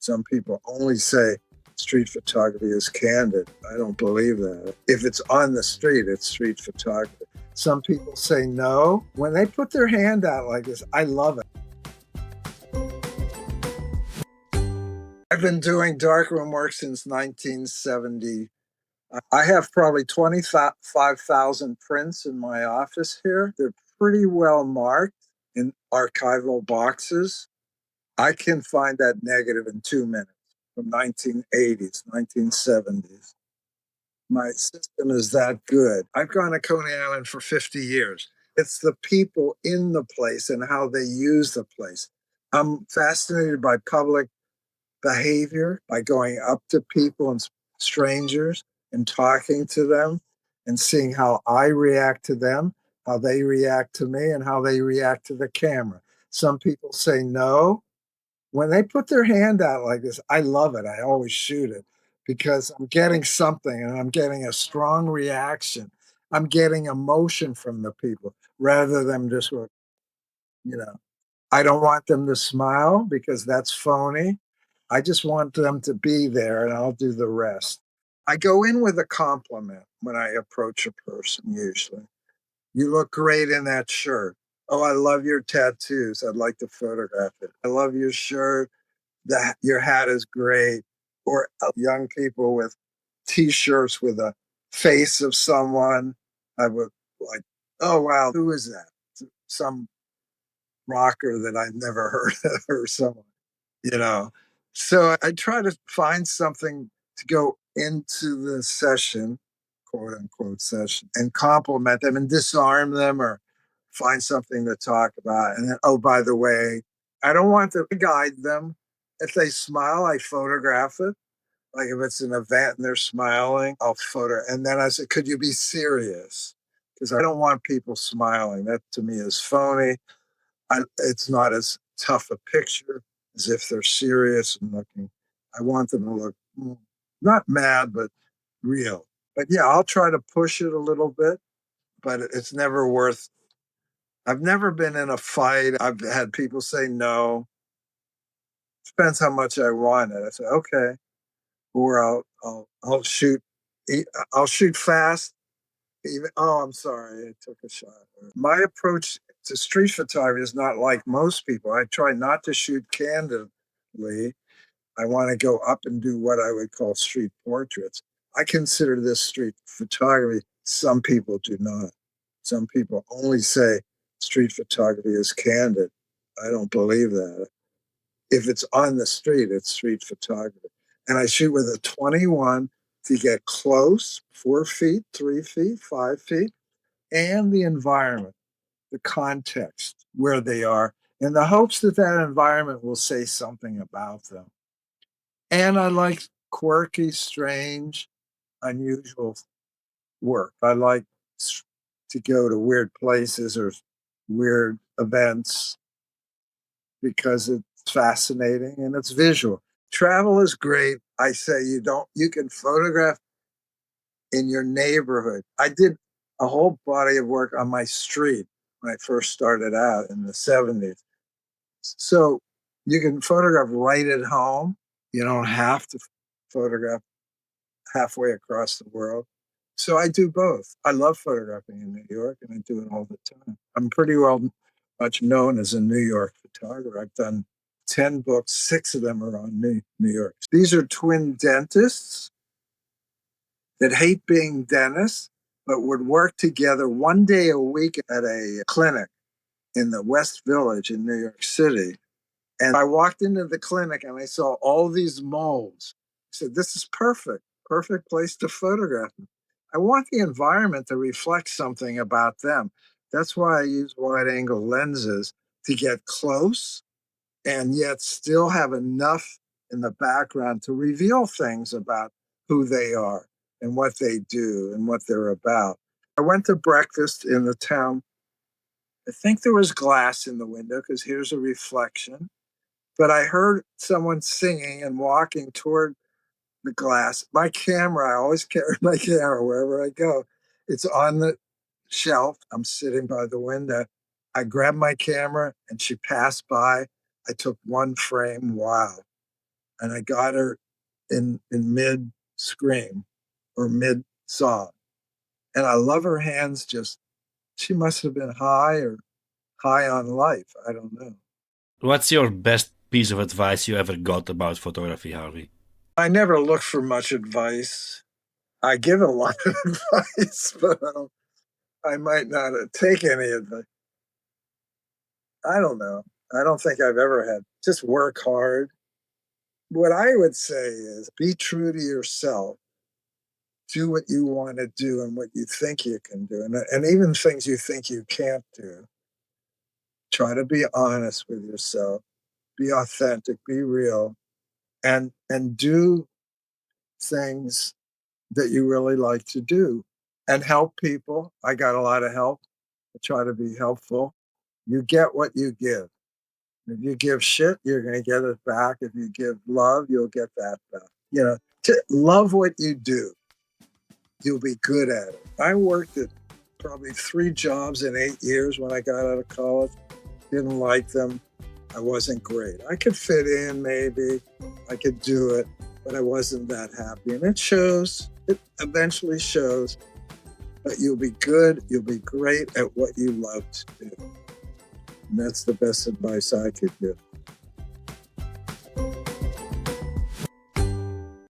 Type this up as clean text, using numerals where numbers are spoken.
Some people only say street photography is candid. I don't believe that. If it's on the street, it's street photography. Some people say no. When they put their hand out like this, I love it. I've been doing darkroom work since 1970. I have probably 25,000 prints in my office here. They're pretty well marked in archival boxes. I can find that negative in 2 minutes from 1980s, 1970s. My system is that good. I've gone to Coney Island for 50 years. It's the people in the place and how they use the place. I'm fascinated by public behavior, by going up to people and strangers and talking to them and seeing how I react to them, how they react to me, and how they react to the camera. Some people say no. When they put their hand out like this, I love it. I always shoot it because I'm getting something and I'm getting a strong reaction. I'm getting emotion from the people rather than just, I don't want them to smile because that's phony. I just want them to be there and I'll do the rest. I go in with a compliment when I approach a person, usually. You look great in that shirt. Oh, I love your tattoos. I'd like to photograph it. I love your shirt. That your hat is great. Or young people with t-shirts with a face of someone. I would like, oh, wow, who is that? Some rocker that I've never heard of or someone, you know. So I try to find something to go into the session, quote unquote session, and compliment them and disarm them or find something to talk about. And then, oh, by the way, I don't want to guide them. If they smile, I photograph it. Like if it's an event and they're smiling, I'll photo. And then I said, could you be serious? Because I don't want people smiling. That to me is phony. It's not as tough a picture as if they're serious and looking. I want them to look not mad, but real. But yeah, I'll try to push it a little bit, but it's never worth. I've never been in a fight. I've had people say no. Depends how much I want it. I say okay, or I'll shoot. I'll shoot fast. Even, oh, I'm sorry, I took a shot. My approach to street photography is not like most people. I try not to shoot candidly. I want to go up and do what I would call street portraits. I consider this street photography. Some people do not. Some people only say street photography is candid. I don't believe that. If it's on the street, it's street photography. And I shoot with a 21 to get close, 4 feet, 3 feet, 5 feet, and the environment, the context where they are, in the hopes that that environment will say something about them. And I like quirky, strange, unusual work. I like to go to weird places or weird events because it's fascinating and it's visual. Travel is great. I say you can photograph in your neighborhood. I did a whole body of work on my street when I first started out in the 70s. So you can photograph right at home. You don't have to photograph halfway across the world. So I do both. I love photographing in New York and I do it all the time. I'm pretty well much known as a New York photographer. I've done 10 books, 6 of them are on New York. These are twin dentists that hate being dentists, but would work together 1 day a week at a clinic in the West Village in New York City. And I walked into the clinic and I saw all these molds. I said, this is perfect place to photograph them. I want the environment to reflect something about them. That's why I use wide angle lenses to get close and yet still have enough in the background to reveal things about who they are and what they do and what they're about. I went to breakfast in the town. I think there was glass in the window because here's a reflection. But I heard someone singing and walking toward the glass. My camera, I always carry my camera wherever I go. It's on the shelf. I'm sitting by the window. I grabbed my camera and she passed by. I took one frame. Wow. and I got her in mid scream or mid sob. And I love her hands just, she must have been high or high on life. I don't know. What's your best piece of advice you ever got about photography, Harvey? I never look for much advice. I give a lot of advice, but I might not take any advice. I don't know. I don't think I've ever had. Just work hard. What I would say is be true to yourself. Do what you want to do and what you think you can do. And even things you think you can't do. Try to be honest with yourself. Be authentic. Be real. And do things that you really like to do and help people. I got a lot of help. I try to be helpful. You get what you give. If you give shit, you're going to get it back. If you give love, you'll get that back. You know, to love what you do, you'll be good at it. I worked at probably 3 jobs in 8 years when I got out of college. Didn't like them. I wasn't great. I could fit in maybe. I could do it, but I wasn't that happy. And it shows. It eventually shows. But you'll be good. You'll be great at what you love to do. And that's the best advice I could give.